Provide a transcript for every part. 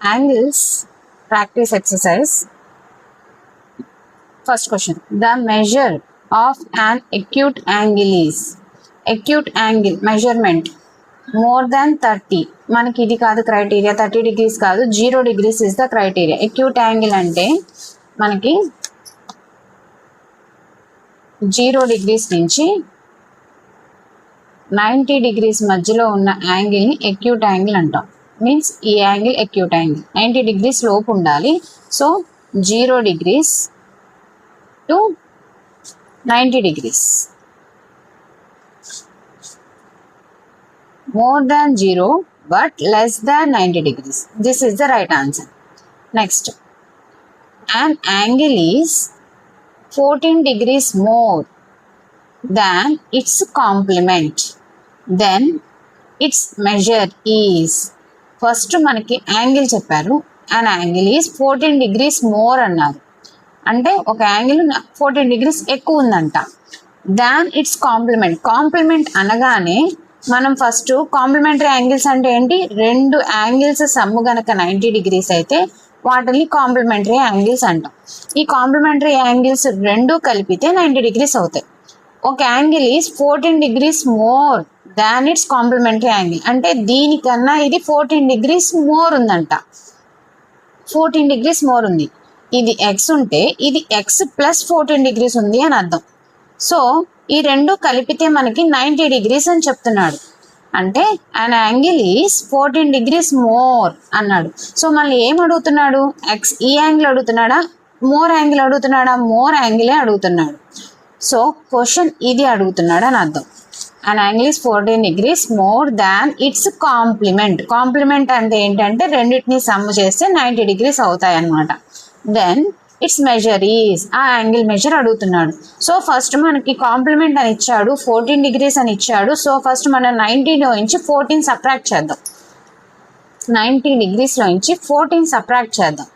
Angles practice exercise. First question. The measure of an acute angle is acute angle measurement more than 30. మనకి ఇది కాదు criteria, 30 degrees కాదు, 0 degrees is the criteria. acute angle అంటే మనకి 0 degrees నుంచి 90 degrees మధ్యలో ఉన్న యాంగిల్ని acute angle అంటాం. మీన్స్ ఈ యాంగిల్ acute angle 90 degrees లోపు ఉండాలి. So 0 degrees to 90 degrees. More than 0 but less than 90 degrees. This is the right answer. Next. An angle is 14 degrees more than its complement. Then its measure is. First మనకి angle చెప్పారు. an angle is 14 degrees more అన్నారు. అంటే ఒక angle 14 degrees ఎక్కువ ఉందంట. దాన్ it's compliment. Complement అనగానే మనం first complementary angles అంటే ఏంటి, రెండు యాంగిల్స్ సమ్ము గనక 90 degrees అయితే వాటిని కాంప్లిమెంటరీ యాంగిల్స్ అంటాం. ఈ కాంప్లిమెంటరీ యాంగిల్స్ రెండు కలిపితే 90 degrees అవుతాయి. ఒక angle is 14 degrees more than its complementary angle అంటే దీనికన్నా ఇది 14 degrees మోర్ ఉందంట. 14 degrees మోర్ ఉంది. ఇది ఎక్స్ ఉంటే ఇది ఎక్స్ ప్లస్ 14 degrees ఉంది అని అర్థం. సో ఈ రెండు కలిపితే మనకి 90 degrees అని చెప్తున్నాడు. అంటే an angle is 14 degrees more అన్నాడు. సో మళ్ళీ ఏం అడుగుతున్నాడు, ఎక్స్ ఈ యాంగిల్ అడుగుతున్నాడా, మోర్ యాంగిల్ అడుగుతున్నాడా, మోర్ యాంగిలే అడుగుతున్నాడు. సో క్వశ్చన్ ఇది అడుగుతున్నాడు అని అర్థం. an angle is 14 degrees more than its complement. Complement అంటే ఏంటంటే రెండింటిని సమ్ చేస్తే 90 degrees అవుతాయి అన్నమాట. దెన్ ఇట్స్ మెజర్ ఈజ్, ఆ యాంగిల్ మెజర్ అడుగుతున్నాడు. సో ఫస్ట్ మనకి కాంప్లిమెంట్ అని ఇచ్చాడు, 14 degrees అని ఇచ్చాడు. సో ఫస్ట్ మనం 90లో నుంచి 14 సబ్ట్రాక్ట్ చేద్దాం. 90 degreesలో నుంచి 14 సబ్ట్రాక్ట్ చేద్దాం.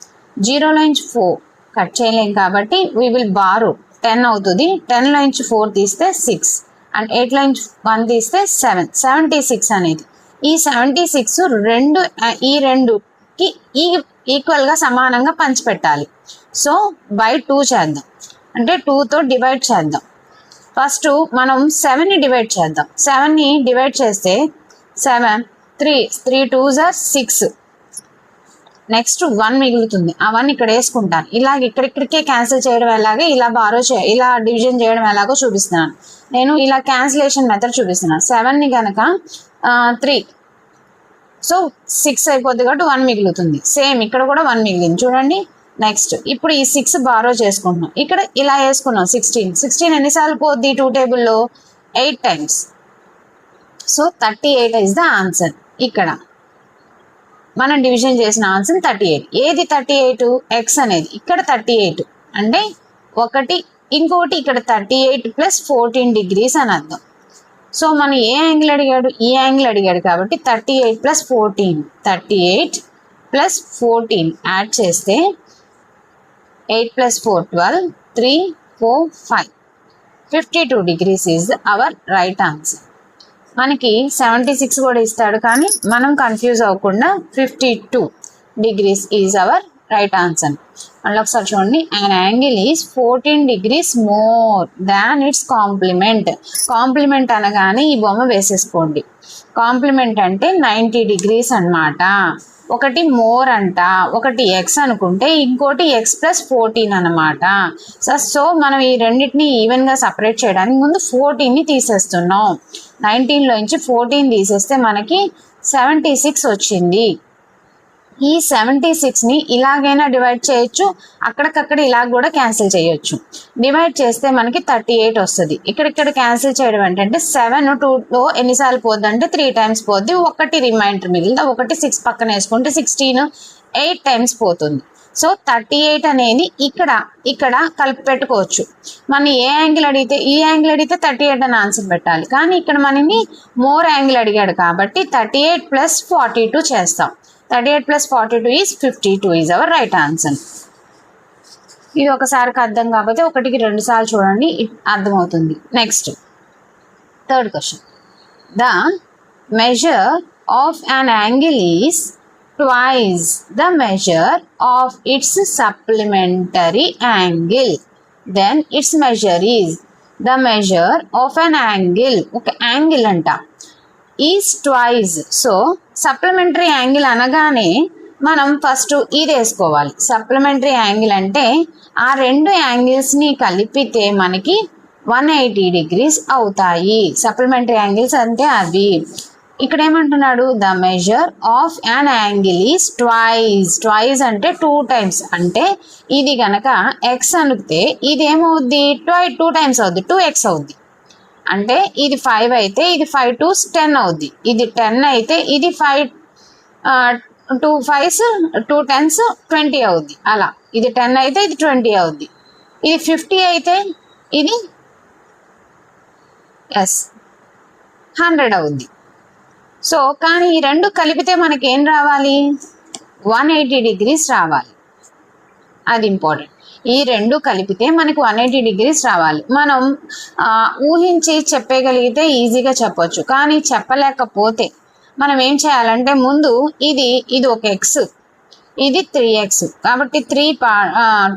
0లో నుంచి 4 కట్ చేయలేం కాబట్టి వీ విల్ బారో 10 అవుతుంది. 10లో నుంచి 4 తీస్తే 6 అండ్ 8లో నుంచి 1 తీస్తే 7, 76 అనేది. ఈ 76 ఈ రెండుకి ఈక్వల్గా సమానంగా పంచిపెట్టాలి. సో బై 2 చేద్దాం, అంటే 2తో డివైడ్ చేద్దాం. ఫస్ట్ మనం 7ని డివైడ్ చేద్దాం. 7ని డివైడ్ చేస్తే 7 3 2s are 6. నెక్స్ట్ 1 మిగులుతుంది. ఆ 1 ఇక్కడ వేసుకుంటాను. ఇలాగ ఇక్కడికే క్యాన్సిల్ చేయడం ఎలాగే, ఇలా ఇలా డివిజన్ చేయడం ఎలాగో చూపిస్తున్నాను. నేను ఇలా క్యాన్సిలేషన్ మెథడ్ చూపిస్తున్నాను. 7ని కనుక 3 సో 6 అయిపోద్ది కాబట్టి 1 మిగులుతుంది. సేమ్ ఇక్కడ కూడా 1 మిగిలింది చూడండి. నెక్స్ట్ ఇప్పుడు ఈ 6 బారో చేసుకుంటున్నాం. ఇక్కడ ఇలా వేసుకున్నాం 16 ఎన్నిసార్లు పోద్ది 2 టేబుల్లో 8 times. So 38 is the answer. ఇక్కడ మనం డివిజన్ చేసిన ఆన్సర్ 38. ఏది 38? ఎక్స్ అనేది. ఇక్కడ 38 అంటే ఒకటి, ఇంకొకటి ఇక్కడ 38 + 14 degrees అని అర్థం. సో మనం ఏ యాంగిల్ అడిగాడు, ఈ యాంగిల్ అడిగాడు కాబట్టి 38 + 14 38 + 14 యాడ్ చేస్తే 8 + 4 12 3 4 5 52 degrees is our right answer. మనకి 76 కూడా ఇస్తాడు కానీ మనం కన్ఫ్యూజ్ అవ్వకుండా 52 degrees is our right answer. మళ్ళీ ఒకసారి చూడండి. an angle is 14 degrees more than its complement. Complement అనగానే ఈ బొమ్మ వేసేసుకోండి. కాంప్లిమెంట్ అంటే 90 degrees అన్నమాట. ఒకటి మోర్ అంట, ఒకటి ఎక్స్ అనుకుంటే ఇంకోటి ఎక్స్ + 14 అనమాట. సో మనం ఈ రెండింటిని ఈవెన్గా సపరేట్ చేయడానికి ముందు 14ని తీసేస్తున్నాం. 19లో నుంచి 14 తీసేస్తే మనకి 76 వచ్చింది. ఈ 76ని ఇలాగైనా డివైడ్ చేయొచ్చు, అక్కడికక్కడ ఇలాగ కూడా క్యాన్సిల్ చేయొచ్చు. డివైడ్ చేస్తే మనకి 38 వస్తుంది. ఇక్కడ క్యాన్సిల్ చేయడం ఏంటంటే 7 2లో ఎన్నిసార్లు పోద్ది అంటే 3 times పోద్ది. ఒకటి రిమైండర్ మిగిలింది, ఒకటి 6 పక్కన వేసుకుంటే 16 8 times పోతుంది. సో 38 అనేది ఇక్కడ కలిపి పెట్టుకోవచ్చు. మనం ఏ యాంగిల్ అడిగితే, ఈ యాంగిల్ అడిగితే 38 అని ఆన్సర్ పెట్టాలి. కానీ ఇక్కడ మనని మోర్ యాంగిల్ అడిగాడు కాబట్టి 38 + 42 చేస్తాం. 38 + 42 is 52 is our right answer. ఇది ఒకసారికి అర్థం కాకపోతే 1కి 2 సార్లు చూడండి, అర్థమవుతుంది. Next third question. The measure of an angle is twice the measure of its supplementary angle, then its measure is the measure of an angle. ఒక యాంగిల్ అంట is twice. So supplementary angle అనగానే మనం first ఇది వేసుకోవాలి. Supplementary angle అంటే ఆ రెండు యాంగిల్స్ని కలిపితే మనకి 180 degrees అవుతాయి. సప్లిమెంటరీ యాంగిల్స్ అంటే అవి. ఇక్కడ ఏమంటున్నాడు, the measure of an angle is twice. Twice అంటే 2 times. అంటే ఇది గనక ఎక్స్ అనుకుంటే ఇది ఏమవుద్ది, 2 times అవుద్ది, 2x అవుద్ది. అంటే ఇది 5 అయితే ఇది 5 2s 10 అవుద్ది. ఇది 10 అయితే ఇది 5 2 5s 2 10s 20 అవుద్ది. అలా ఇది 10 అయితే ఇది 20 అవుద్ది. ఇది 50 అయితే ఇది 100 అవుద్ది. సో కానీ ఈ రెండు కలిపితే మనకి ఏం రావాలి, 180 degrees రావాలి. అది ఇంపార్టెంట్. ఈ రెండు కలిపితే మనకు 180 degrees రావాలి. మనం ఊహించి చెప్పగలిగితే ఈజీగా చెప్పొచ్చు. కానీ చెప్పలేకపోతే మనం ఏం చేయాలంటే ముందు ఇది ఒక ఎక్స్, ఇది 3x, కాబట్టి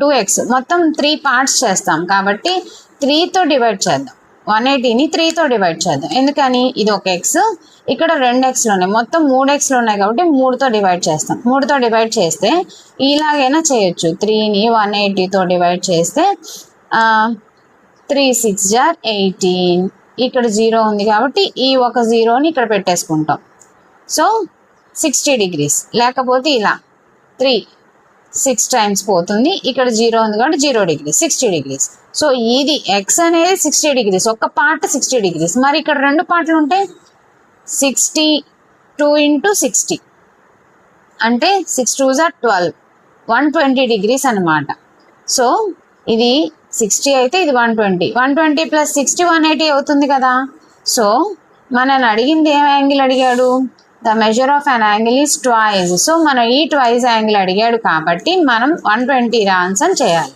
2x మొత్తం 3 parts చేస్తాం. కాబట్టి 3తో డివైడ్ చేద్దాం. 180ని 3తో డివైడ్ చేద్దాం. ఎందుకని ఇది ఒక ఎక్స్, ఇక్కడ 2xలు ఉన్నాయి, మొత్తం 3xలు ఉన్నాయి కాబట్టి 3తో డివైడ్ చేస్తాం. 3తో డివైడ్ చేస్తే ఇలాగైనా చేయొచ్చు. 3ని 180తో డివైడ్ చేస్తే 3 6 = 18. ఇక్కడ 0 ఉంది కాబట్టి ఈ ఒక 0ని ఇక్కడ పెట్టేసుకుంటాం. So 60 degrees. లేకపోతే ఇలా 3 6 times పోతుంది, ఇక్కడ 0 ఉంది కాబట్టి 0 degrees, 60 degrees. సో ఇది ఎక్స్ అనేది 60 degrees, ఒక్క పార్ట్ 60 degrees. మరి ఇక్కడ రెండు పార్ట్లు ఉంటే 62 × 60 అంటే 6 2s are 12, 120 degrees అనమాట. సో ఇది 60 అయితే ఇది 120, 120 + 60 180 అవుతుంది కదా. సో మనల్ని అడిగింది ఏం యాంగిల్ అడిగాడు, the measure of an angle is twice. So మనం ఈ ట్వైస్ యాంగిల్ అడిగాడు కాబట్టి మనం 120 ఆన్సర్ చేయాలి.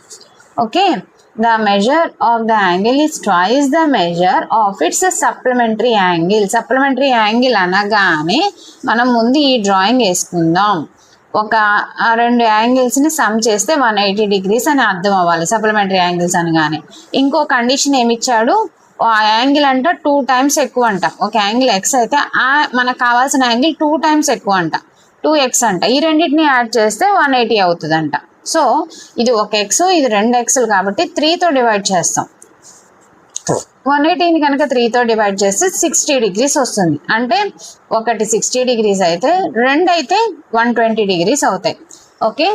Okay, the measure of the angle is twice the measure of it's supplementary angle. Supplementary angle అనగానే మనం ముందు ఈ డ్రాయింగ్ వేసుకుందాం. ఒక రెండు యాంగిల్స్ని సమ్ చేస్తే 180 degrees అని అర్థం అవ్వాలి సప్లిమెంటరీ యాంగిల్స్ అనగానే. ఇంకో కండిషన్ ఏమిచ్చాడు, ఆ యాంగిల్ అంట 2 times ఎక్కువ అంట. ఒక యాంగిల్ ఎక్స్ అయితే మనకు కావాల్సిన యాంగిల్ 2 times ఎక్కువ అంట, 2x అంట. ఈ రెండింటిని యాడ్ చేస్తే 180 అవుతుందంట. సో ఇది ఒక ఎక్స్, ఇది 2 xలు కాబట్టి 3తో డివైడ్ చేస్తాం. 180ని కనుక 3తో డివైడ్ చేస్తే 60 degrees వస్తుంది. అంటే ఒకటి 60 degrees అయితే 2 అయితే 120 degrees అవుతాయి. ఓకే,